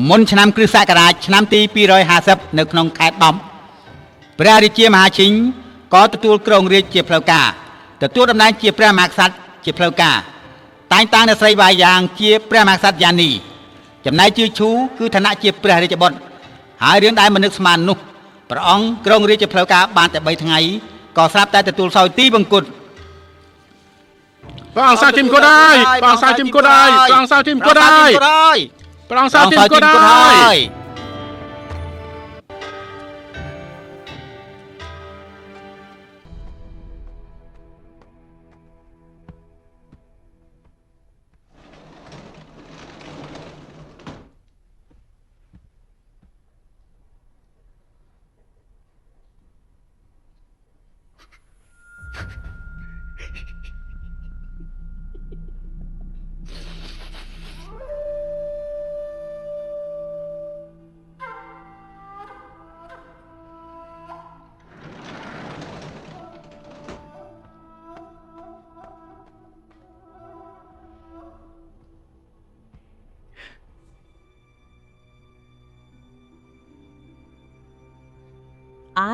មុនឆ្នាំគ្រិស្តសករាជឆ្នាំទី250នៅក្នុងខេត្តដំព្រះរាជាមហាឈិញក៏ទទួលគ្រងរាជ្យជាផ្លូវការទទួលតំណែងជាព្រះមហាក្សត្រជាផ្លូវការតែងតាំងអ្នកស្រីបាយ៉ាងជាព្រះមហាក្សត្រយ៉ានីចំណែកជឿឈូគឺឋានៈជាព្រះរាជបុត្រហើយរឿងដែលមិននឹកស្មាននោះព្រះអង្គគ្រងរាជ្យជាផ្លូវការបានតែ3ថ្ងៃក៏ស្រាប់តែទទួលសោយទីបង្គត់ព្រះអង្គសាជិមគុតហើយព្រះអង្គសាជិមគុតហើយព្រះអង្គសាជិមគុតហើយព្រះអង្គសាជិមគុតហើយ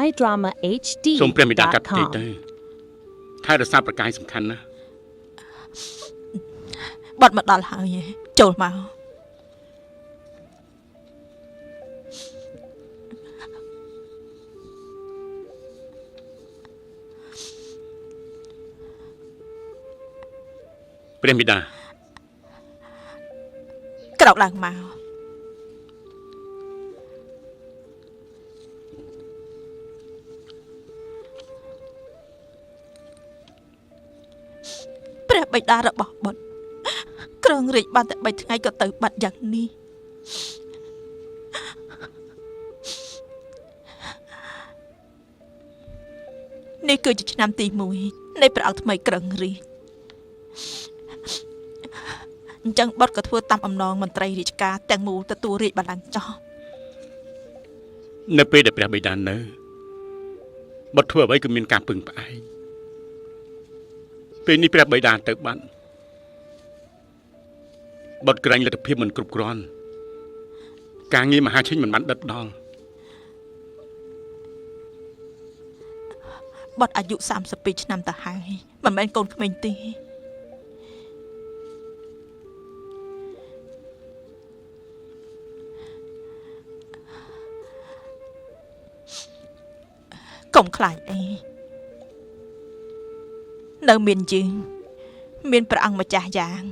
iDrama HD សូមព្រះមេដាកាត់តិចទៅថែរក្សាប្រកាយសំខាន់ណាស់បាត់មកដល់ហើយចូលមកព្រះមេដាក្រោកឡើងមកព្រះបិតារបស់បុត្រគ្រងរាជ្យបានតែ3ថ្ងៃក៏ទៅបាត់យ៉ាងនេះនេះគឺជាឆ្នាំទី1នៃព្រះអង្គថ្មីគ្រងរាជ្យអញ្ចឹងបុត្រក៏ធ្វើតាមអំណងមន្ត្រីរាជការទាំងមូលទទួលរាជបល្ល័ង្កចោលនៅពេលដែលព្រះបិតានៅបុត្រធ្វើអ្វីក៏មានការពឹងផ្អែកពេលនេះព្រះបិតាទៅបាត់បុត្រក្រែងលទ្ធភាពមិនគ្រប់គ្រាន់ការងារមហាឈិញមិនបានដិតដល់បុត្រអាយុ32ឆ្នាំទៅហើយមិនមែនកូនក្មេងទេកុំខ្លាចអីនៅមានយើងមានព្រះអង្គម្ចាស់យ៉ាង